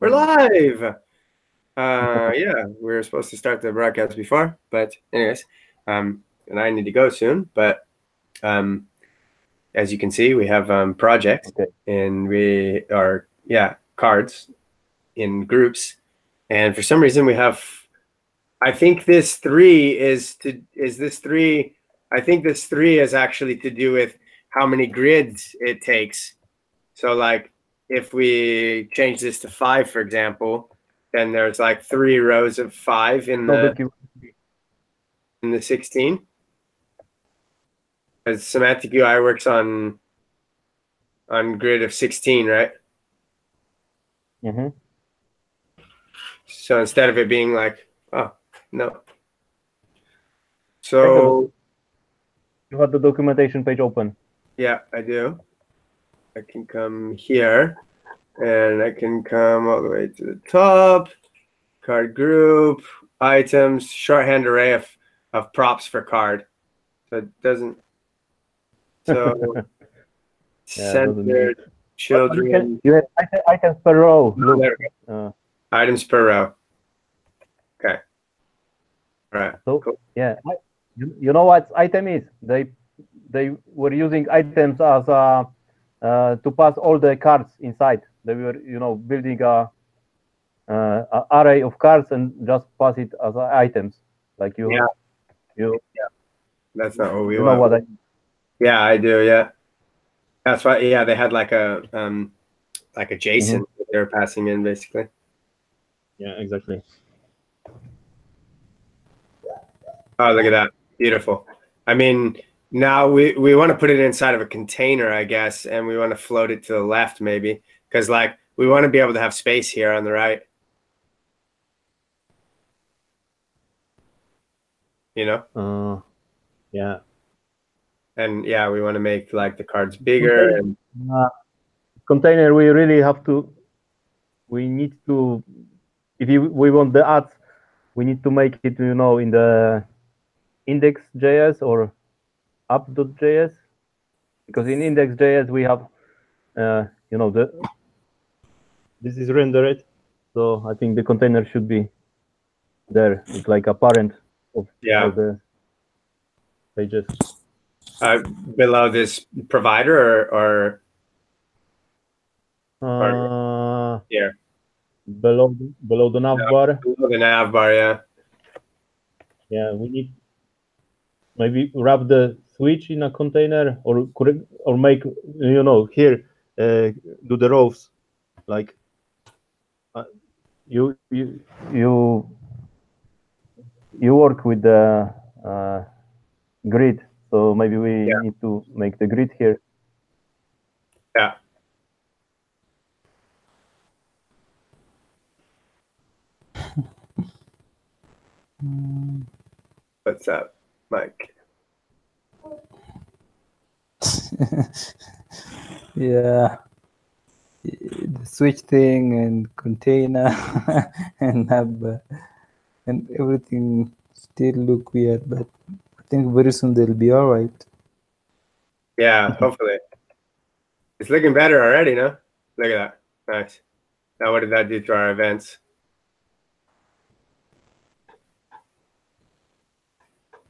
We're live. Yeah, we were supposed to start the broadcast before, but anyways, and I need to go soon. But as you can see, we have projects, and we are cards in groups, and for some reason we have. I think this three is this three. I think this three is actually to do with how many grids it takes. So like if we change this to 5, for example, then there's like 3 rows of 5 in the 16. Because semantic UI works on grid of 16, right? Mm-hmm. So instead of it being like, oh no. So you have the documentation page open. Yeah, I do. I can come here, and I can come all the way to the top. Card group, items, shorthand array of props for card. So it doesn't. So centered children. You have items per row. Look. Items per row. Okay. All right. So cool. Yeah, you know what item is? They were using items as to pass all the cards inside. They were building a array of cards and just pass it as items. Like you. Yeah. That's not what we want. You know what I mean? Yeah, I do. Yeah. That's why. Yeah, they had like a JSON that they were passing in basically. Yeah, exactly. Oh, look at that. Beautiful. I mean, now we want to put it inside of a container, I guess, and we want to float it to the left maybe, because like we want to be able to have space here on the right. You know? Yeah. And yeah, we want to make like the cards bigger. And container, we really have to. We need to, if we want the ads, we need to make it, in the index.js or app.js, because in index.js we have, this is rendered, so I think the container should be there. It's like a parent of all the pages. Below this provider or here? Below the nav bar. Below the nav bar, yeah. Yeah, we need maybe wrap the switch in a container, or make here do the rows like you work with the grid, so maybe we need to make the grid here. Yeah. What's up, Mike? Yeah, the switch thing and container and hub and everything still look weird, but I think very soon they'll be all right. Yeah, hopefully. It's looking better already, no? Look at that. Nice. Now what did that do to our events?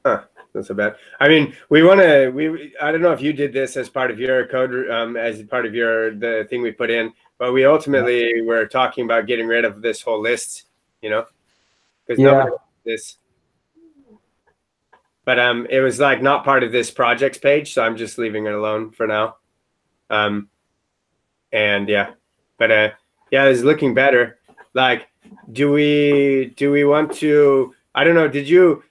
Huh, not so bad. I mean, I don't know if you did this as part of your code, as part of the thing we put in, but we ultimately were talking about getting rid of this whole list, because nobody wants this. But it was like not part of this projects page, so I'm just leaving it alone for now. And yeah, but yeah, it's looking better. Like, do we want to? I don't know. Did you?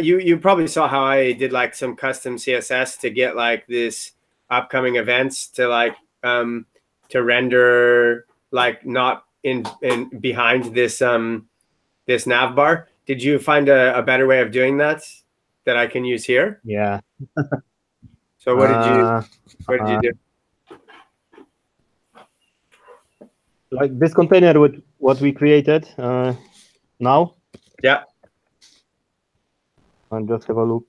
You probably saw how I did like some custom CSS to get like this upcoming events to like to render like not in behind this this nav bar. Did you find a better way of doing that I can use here? Yeah. So what did you do? Like this container with what we created now. Yeah. And just have a look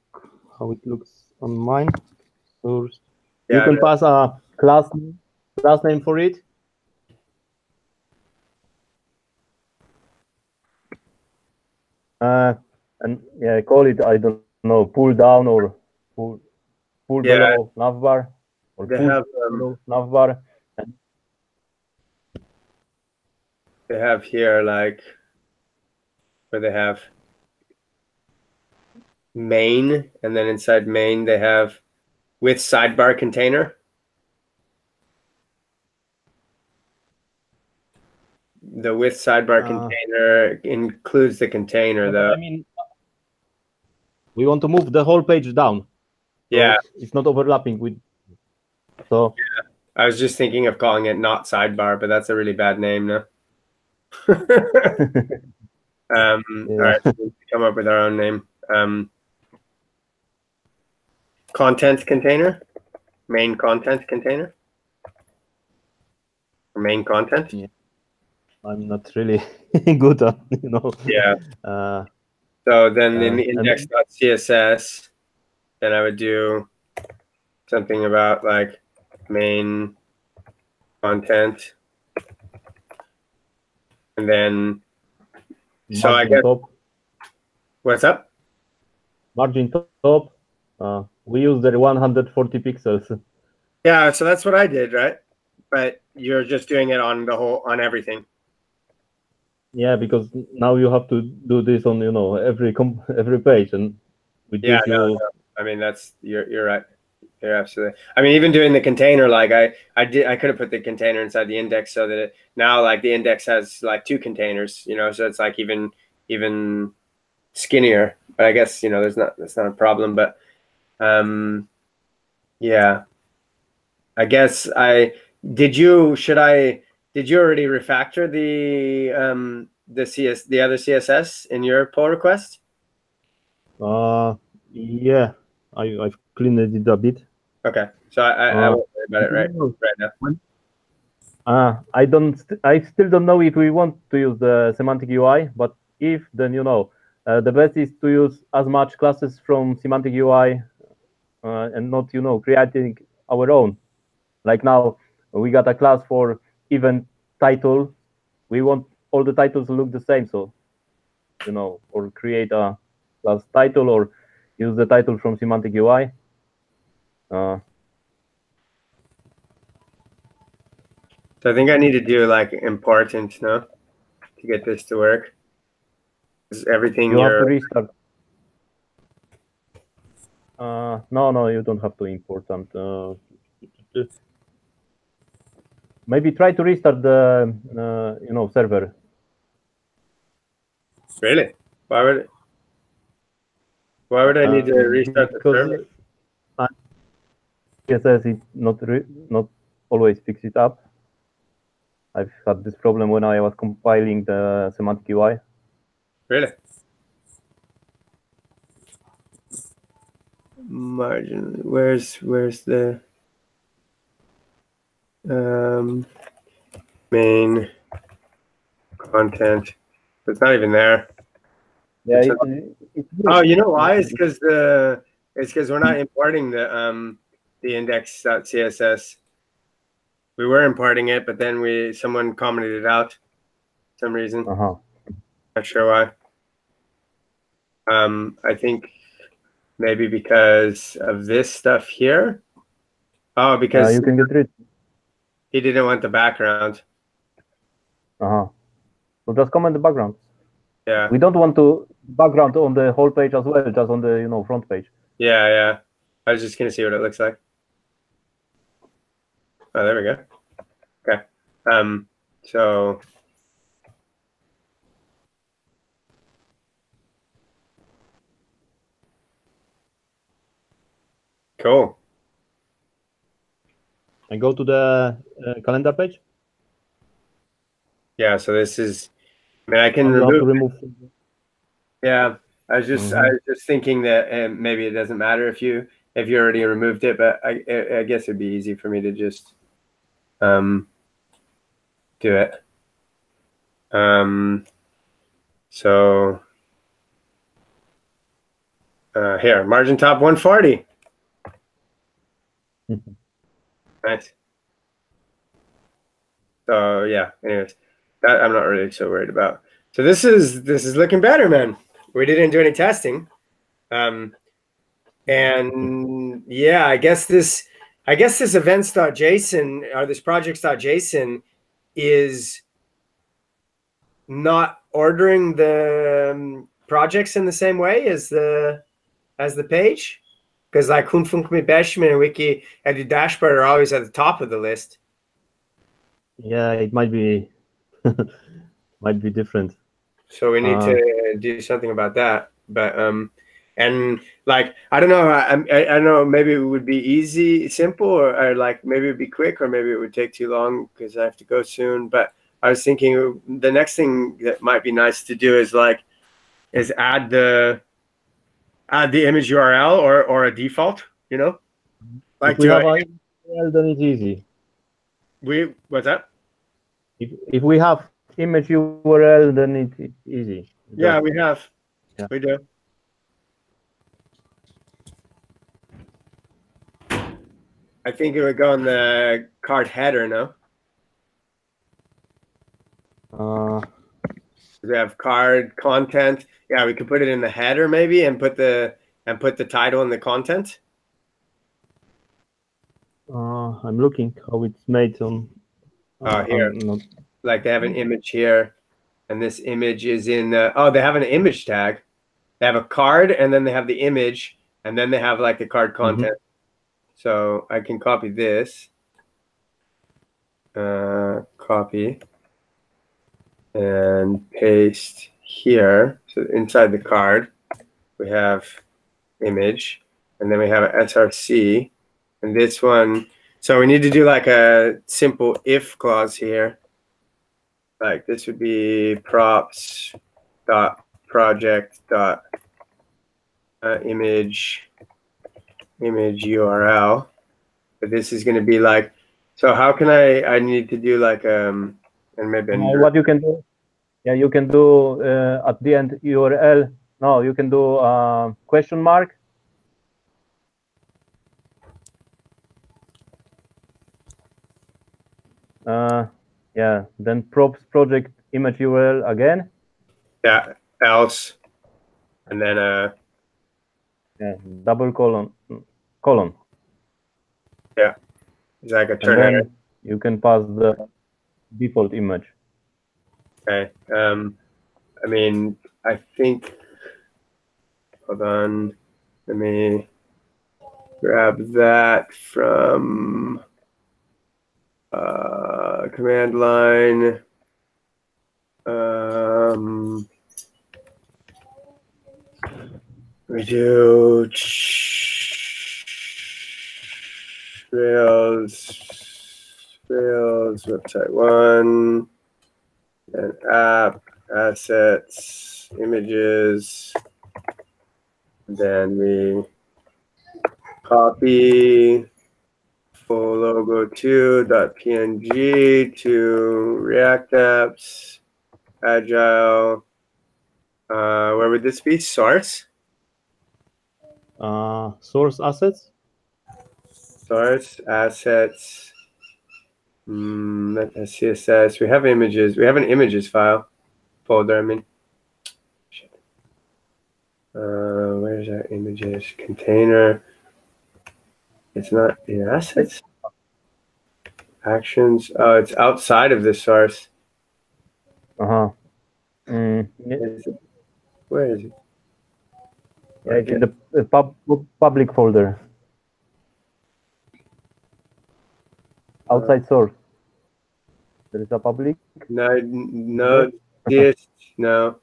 how it looks on mine. So you can pass a class name for it. And yeah, call it, I don't know, pull down or pull Yeah, below navbar, or they push have below navbar. And they have here like where they have main, and then inside main they have with sidebar container. The with sidebar container includes the container though. I mean, we want to move the whole page down. So Yeah, it's not overlapping with. So I was just thinking of calling it not sidebar, but that's a really bad name now. All right, so we come up with our own name. Content container, main content container, or main content. Yeah. I'm not really good on, Yeah. So then in the index.css, then I would do something about like main content, and then so I guess top. What's up? Margin top. We use the 140 pixels. Yeah, so that's what I did, right? But you're just doing it on the whole, on everything. Yeah, because now you have to do this on every page, and with Yeah, this no. I mean you're right. You're absolutely. I mean, even doing the container, like I could have put the container inside the index so that now like the index has like two containers, so it's like even skinnier. But I guess that's not a problem. But yeah, I guess did you already refactor the other CSS in your pull request? Yeah, I've cleaned it a bit. Okay, so I won't worry about it right now. I still don't know if we want to use the semantic UI, but if, then the best is to use as much classes from semantic UI and not creating our own. Like now we got a class for event title. We want all the titles to look the same, so or create a class title or use the title from semantic UI. So I think I need to do like important, no, to get this to work. Is everything you have to restart. No, you don't have to import them. Maybe try to restart the server. Really? Why would I need to restart the server? CSS is not always fix it up. I've had this problem when I was compiling the semantic UI. Really? Margin. Where's the main content? It's not even there. Yeah. Oh, you know why? It's because we're not importing the index.css. We were importing it, but then someone commented it out for some reason. Not sure why. I think maybe because of this stuff here. Oh, because you can get rid. He didn't want the background. So just comment the background. Yeah. We don't want to background on the whole page as well, just on the front page. Yeah. I was just gonna see what it looks like. Oh, there we go. Okay. So cool. I go to the calendar page. Yeah. So this is. I mean, I can remove. Yeah. I was just thinking that maybe it doesn't matter if you already removed it, but I guess it'd be easy for me to just do it. So here, margin top 140. Nice. So yeah, anyways, that I'm not really so worried about. So this is looking better, man. We didn't do any testing. And yeah, I guess this events.json or this projects.json is not ordering the projects in the same way as the page, because like Hunfunk Bashman and Wiki and the dashboard are always at the top of the list. Yeah, it might be might be different. So we need to do something about that. But and like I don't know, I don't know. Maybe it would be easy, simple, or like maybe it'd be quick, or maybe it would take too long because I have to go soon. But I was thinking the next thing that might be nice to do is add the image URL or a default. You know, like if we have an URL, then it's easy. What's that? If we have image URL, then it's easy. Yeah, we have. Yeah. We do. I think it would go on the card header, no? We have card content. Yeah, we could put it in the header maybe and put the title in the content. I'm looking how it's made on. Here, like they have an image here, and this image is in. They have an image tag. They have a card, and then they have the image, and then they have like the card content. So I can copy this. Copy and paste here. So inside the card, we have image, and then we have an SRC, and this one. So we need to do like a simple if clause here. Like this would be props dot project dot image URL. But this is going to be like. So how can I need to do like and maybe what you can do? Yeah, you can do at the end URL. No, you can do question mark. Yeah, then props project image URL again. Yeah, else, and then yeah, double colon. Yeah, it's like a and turn then you can pass the default image. Okay. I mean, I think. Hold on. Let me grab that from command line. We do Rails website 1 and app assets images. Then we copy full logo 2.png to React apps, agile. Where would this be? Source? Source assets? Source assets. CSS. We have images. We have an images file folder. I mean, shit. Where's our images container? It's not the assets. Actions. Oh, it's outside of the source. Yeah. Where is it? Yeah, it's in the public folder. Outside source. There is a public. No, this, no.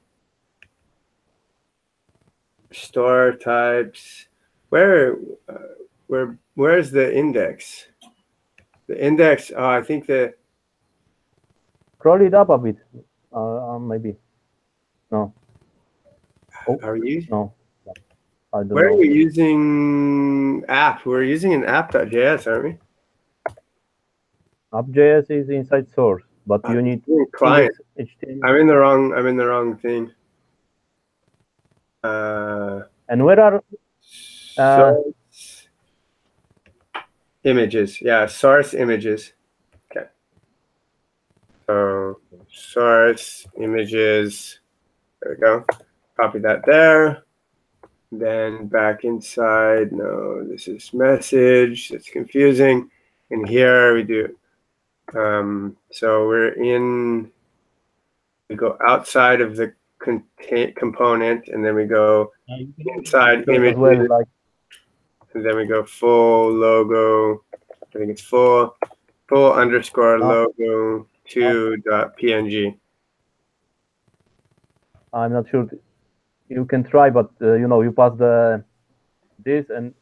Store types. Where's the index? The index. Oh, I think the. Scroll it up a bit. Maybe. No. Oh, are you? No. I don't Where know. are we using app? We're using an app.js, aren't we? App.js is inside source, but you need client. HTML. I'm in the wrong thing. And where are source images? Yeah, source images. Okay. So source images. There we go. Copy that there. Then back inside, no, this is message. That's confusing. And here we do, so we go outside of the component, and then we go inside image, well, like, and then we go full logo. I think it's full underscore logo 2.png. I'm not sure. You can try, but you know, you pass this, and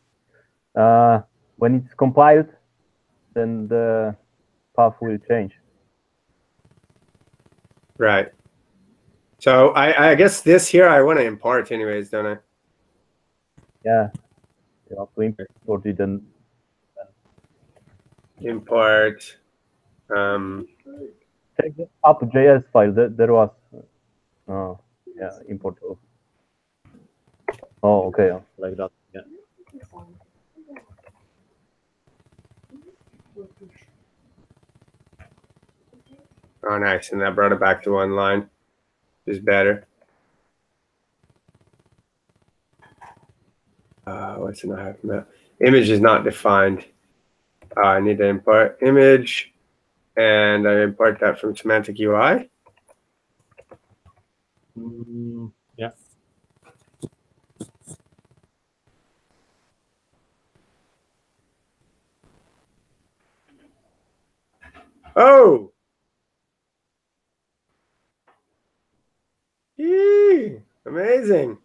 when it's compiled, then the path will change. Right. So I guess this here I want to import anyways, don't I? Yeah, you have to import it and Import. check the app.js file. There was yeah, import. Oh, okay, like that. Yeah. Oh, nice. And that brought it back to one line. Is better. What's in the image is not defined. I need to import image, and I import that from semantic UI. Yeah. Oh! Yee! Amazing.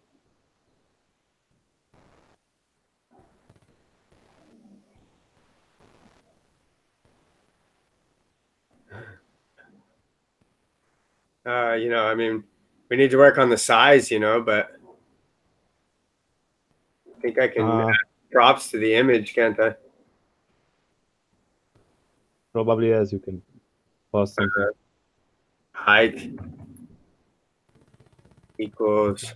You know, I mean, we need to work on the size, you know, but I think I can add props to the image, can't I? Probably, yes, you can pass something. Height equals.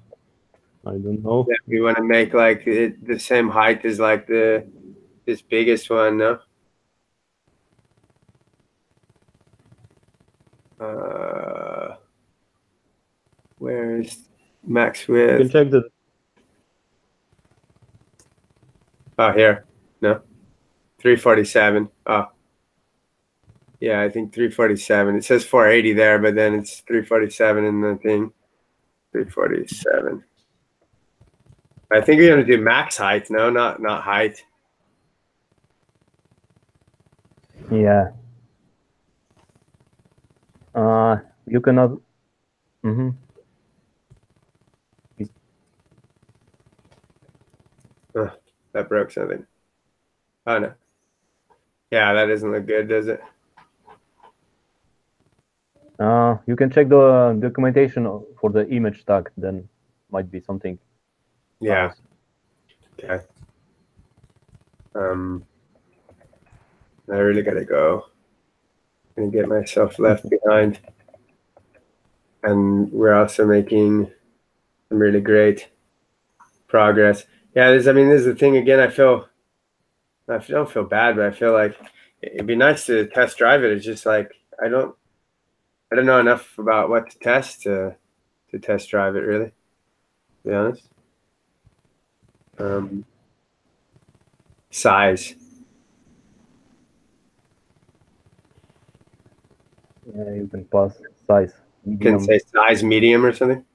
I don't know. Yeah, we want to make like the same height as like this biggest one, no? Where's max width? You can check the. Oh, here. No. 347. Oh. Yeah, I think 347. It says 480 there, but then it's 347 in the thing. 347. I think we're gonna do max height. No, not height. Yeah. You cannot. Mm-hmm. Oh, that broke something. Oh no. Yeah, that doesn't look good, does it? You can check the documentation for the image tag. Then might be something. Yeah. Else. Okay. I really gotta go. I'm gonna get myself left behind. And we're also making some really great progress. Yeah, I mean, this is the thing again. I don't feel bad, but I feel like it'd be nice to test drive it. It's just like I don't know enough about what to test to test drive it, really, to be honest. Size. Yeah, you can pass size. You can say size medium or something.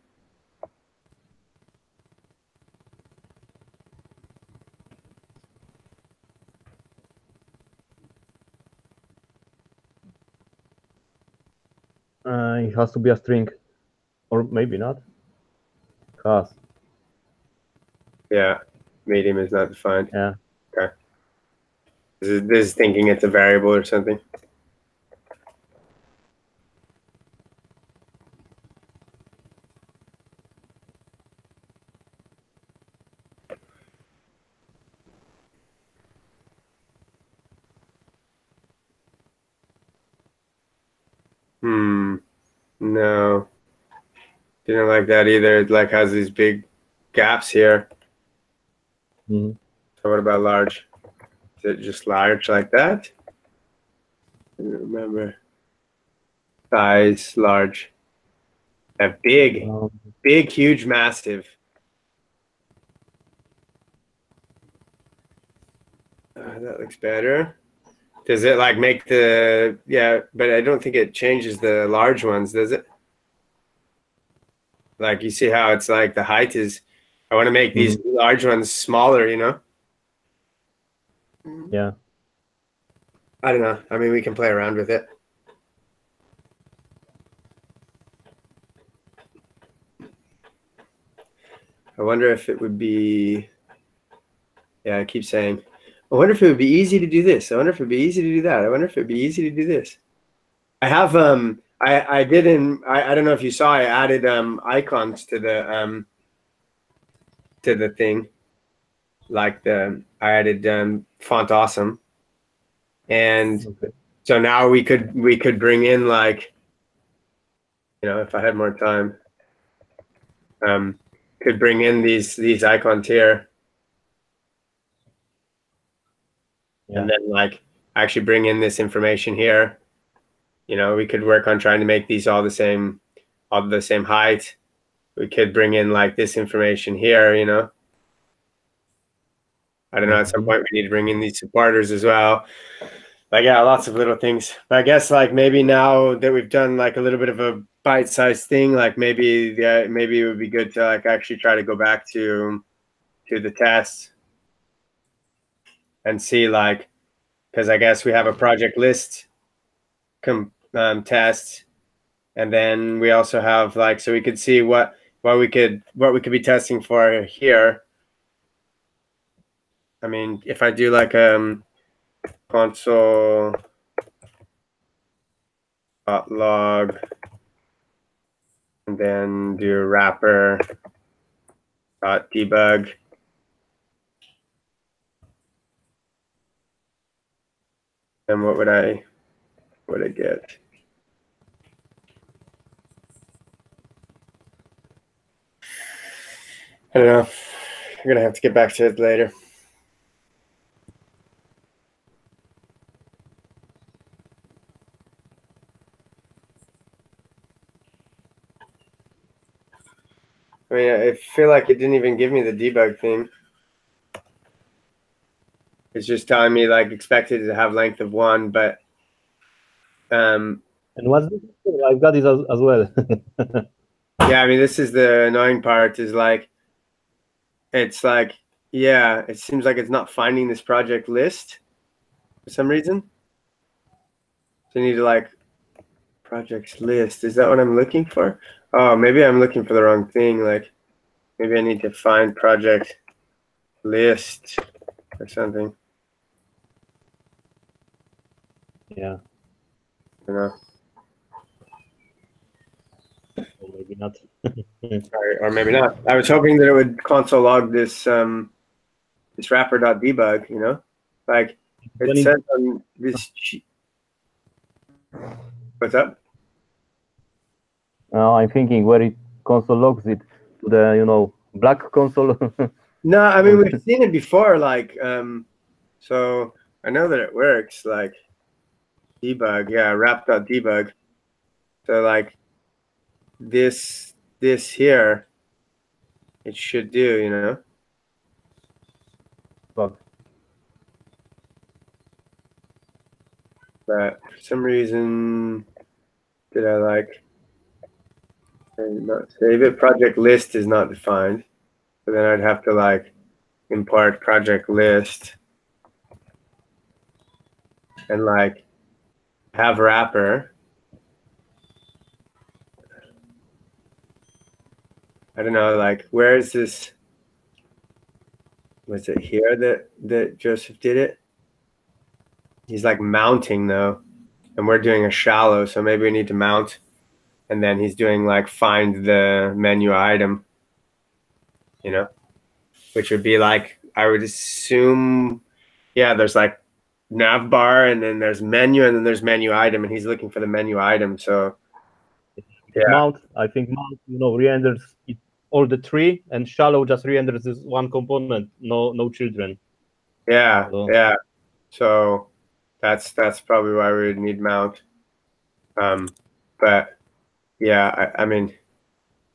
It has to be a string, or maybe not. Has. Yeah, medium is not defined. Yeah. Okay. This is thinking it's a variable or something. No. Didn't like that either. It like has these big gaps here. Mm-hmm. So what about large? Is it just large like that? I don't remember. Size large. A big, big, huge, massive. That looks better. Does it like make the, yeah, but I don't think it changes the large ones, does it? Like you see how it's like the height is, I want to make these large ones smaller, you know? Yeah. I don't know. I mean, we can play around with it. I wonder if it would be, yeah, I keep saying, I wonder if it would be easy to do this. I wonder if it'd be easy to do that. I wonder if it'd be easy to do this. I have, I did I don't know if you saw, I added icons to the thing. Like I added font awesome. And so now we could bring in like, you know, if I had more time, could bring in these icons here. Yeah. And then like actually bring in this information here. You know, we could work on trying to make these all the same height. We could bring in like this information here, you know. I don't know, at some point we need to bring in these supporters as well. Like, yeah, lots of little things. But I guess like maybe now that we've done like a little bit of a bite-sized thing, like maybe maybe it would be good to like actually try to go back to the test and see like, because I guess we have a project list test, and then we also have like, so we could see what we could be testing for here. I mean, if I do like console log and then do wrapper debug, then what would I get? I don't know. I'm gonna have to get back to it later. I mean, I feel like it didn't even give me the debug thing. It's just telling me like expected to have length of 1, but and what's this? I've got this as well. Yeah, I mean, this is the annoying part, is like, it's like, yeah, it seems like it's not finding this project list for some reason. So you need to like, projects list, is that what I'm looking for? Oh, maybe I'm looking for the wrong thing. Like maybe I need to find project list or something. Yeah. Or maybe not. or maybe not. I was hoping that it would console log this this wrapper.debug, you know? Like it says on this sheet. What's up? I'm thinking where it console logs it to the, you know, black console. No, I mean, we've seen it before, like so I know that it works, like debug, yeah, wrap.debug. So like this here, it should do, you know. But for some reason, did I like not save it? Project list is not defined. So then I'd have to like import project list and like have wrapper. I don't know, like where is this? Was it here that Joseph did it? He's like mounting though, and we're doing a shallow, so maybe we need to mount, and then he's doing like find the menu item, you know, which would be like, I would assume, yeah, there's like nav bar, and then there's menu, and then there's menu item, and he's looking for the menu item. So yeah, mount, I think mount, you know, re-renders it, all the tree, and shallow just re-renders this one component, no children. Yeah, so. Yeah. So that's probably why we would need mount. But yeah, I mean,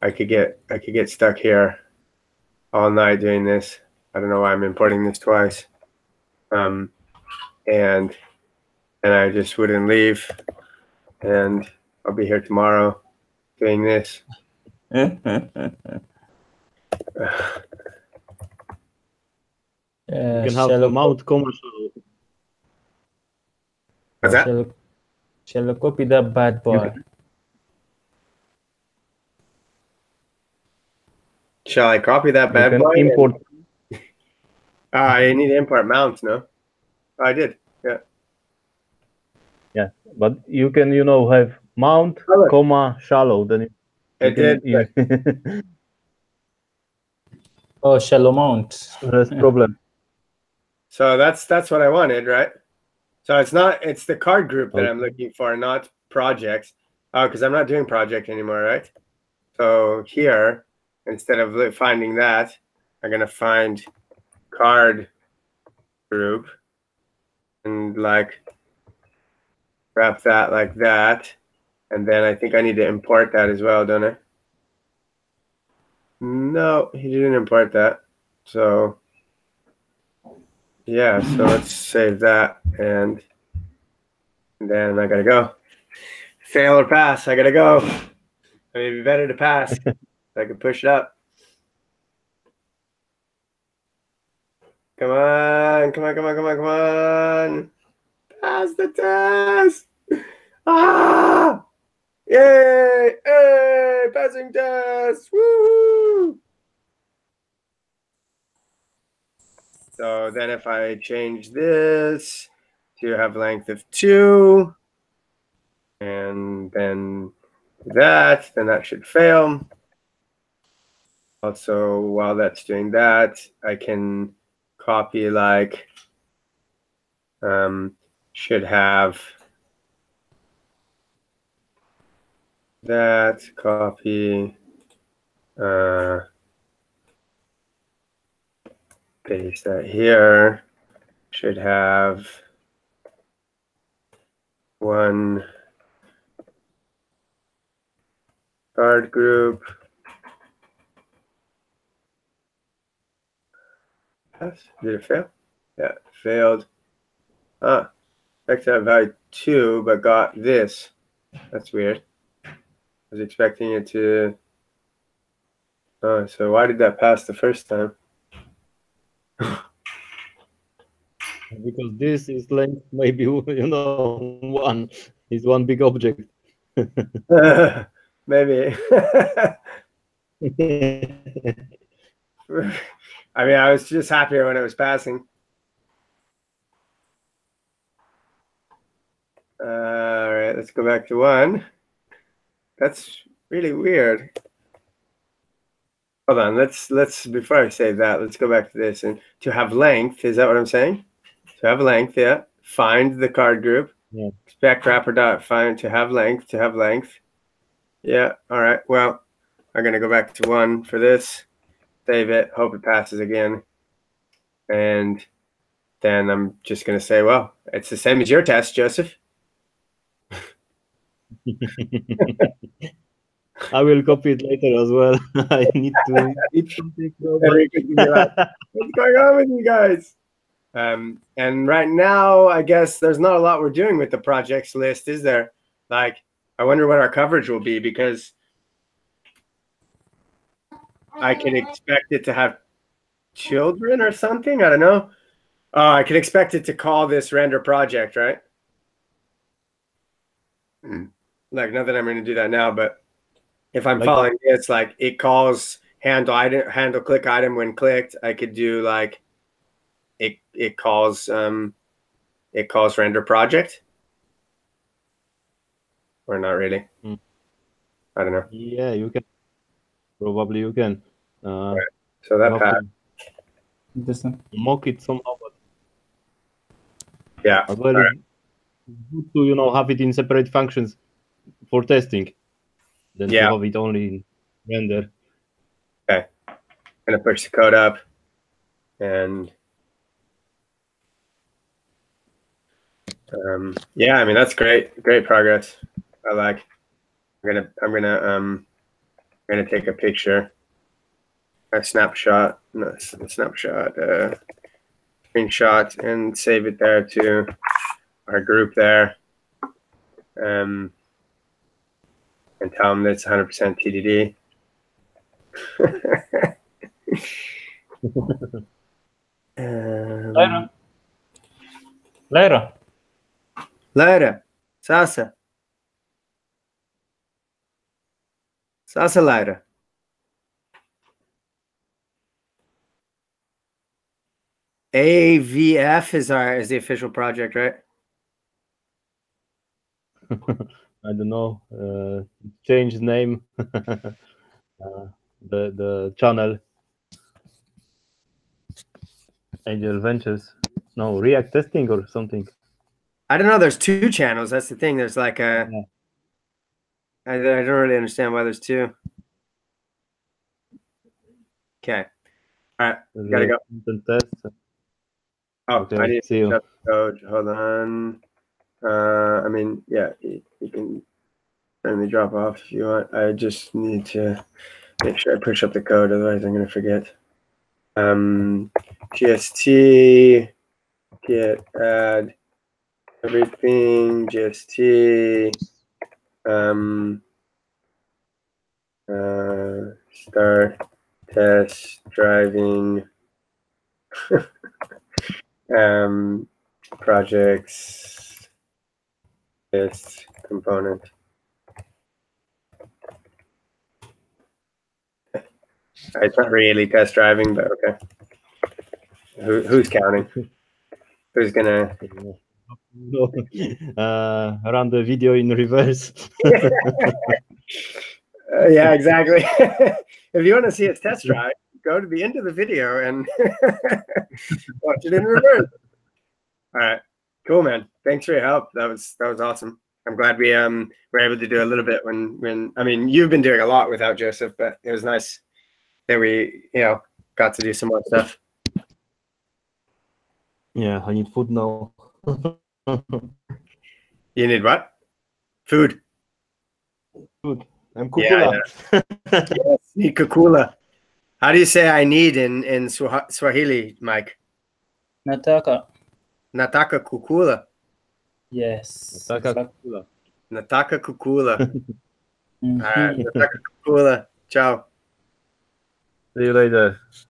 I could get stuck here all night doing this. I don't know why I'm importing this twice. And I just wouldn't leave, and I'll be here tomorrow doing this. You can have mount commercial. What's that? Shall I copy that bad boy? Shall I copy that bad boy? Import. I need to import mounts, no? Oh, I did, yeah. Yeah, but you can, have mount, comma, shallow. Then it did. Oh, shallow mount. There's problem. So that's what I wanted, right? So it's the card group that I'm looking for, not projects. Oh, because I'm not doing project anymore, right? So here, instead of finding that, I'm gonna find card group and wrap that like that. And then I think I need to import that as well, don't I? No, he didn't import that. So yeah, so let's save that, and then I gotta go. Fail or pass, I gotta go. I mean, it'd be better to pass. I can push it up. Come on, come on, come on, come on, come on. Pass the test. Ah! Yay! Hey! Passing test! Woo! So then if I change this to have length of 2, and then that, then that should fail. Also, while that's doing that, I can copy should have that, copy, paste that here, should have one card group. Yes, did it fail? Yeah, it failed. Expected value 2, but got this. That's weird. I was expecting it to. Oh, so why did that pass the first time? Because this is length, maybe 1 is one big object. Maybe. I mean, I was just happier when it was passing. All right, let's go back to 1. That's really weird. Hold on, let's before I say that, let's go back to this. And to have length, is that what I'm saying? To have length, yeah. Find the card group. Yeah. Spec wrapper dot find to have length, to have length. Yeah, all right. Well, I'm gonna go back to 1 for this. Save it, hope it passes again. And then I'm just gonna say, well, it's the same as your test, Joseph. I will copy it later as well. I need to eat something. What's going on with you guys? And right now, I guess there's not a lot we're doing with the projects list, is there? I wonder what our coverage will be, because I can expect it to have children or something. I don't know. I can expect it to call this render project, right? Not that I'm going to do that now, but if I'm following this, it calls handle click item when clicked. I could do it calls render project, or not really. I don't know. Yeah, you can. Probably you can. Right. So that passed. Mock it somehow, but yeah. As well, right. It's good to have it in separate functions for testing, than to have it only in render. Okay, I'm gonna push the code up, and yeah, I mean, that's great progress. I'm gonna We're gonna take a picture, a snapshot, screenshot, and save it there to our group there. And tell them that it's 100% TDD. Lyra. Lyra. Lyra, Sasa. Sasa Lyra. AVF is the official project, right? I don't know. Change name. The channel. Angel Ventures. No, React testing or something. I don't know. There's two channels. That's the thing. There's like a. Yeah. I don't really understand why there's two. Okay. All right. Gotta go. Content test. Oh, Okay, I need see you. to shut the code. Hold on. I mean, yeah, you can certainly drop off if you want. I just need to make sure I push up the code, otherwise I'm gonna forget. GST, get add everything, GST, start test driving, projects, list component. It's not really test driving, but okay. Who's counting? Who's gonna? Run the video in reverse. Yeah, exactly. If you want to see its test drive, go to the end of the video and watch it in reverse. All right, cool, man. Thanks for your help. That was awesome. I'm glad we were able to do a little bit when I mean you've been doing a lot without Joseph, but it was nice that we got to do some more stuff. Yeah, I need food now. You need what? Food. Food. I'm kukula. Yeah. Yes, need kukula. How do you say I need in Swahili, Mike? Nataka. Nataka kukula. Yes. Nataka exactly. kukula. Nataka kukula. Mhm. All right, nataka kukula. Ciao. See you later.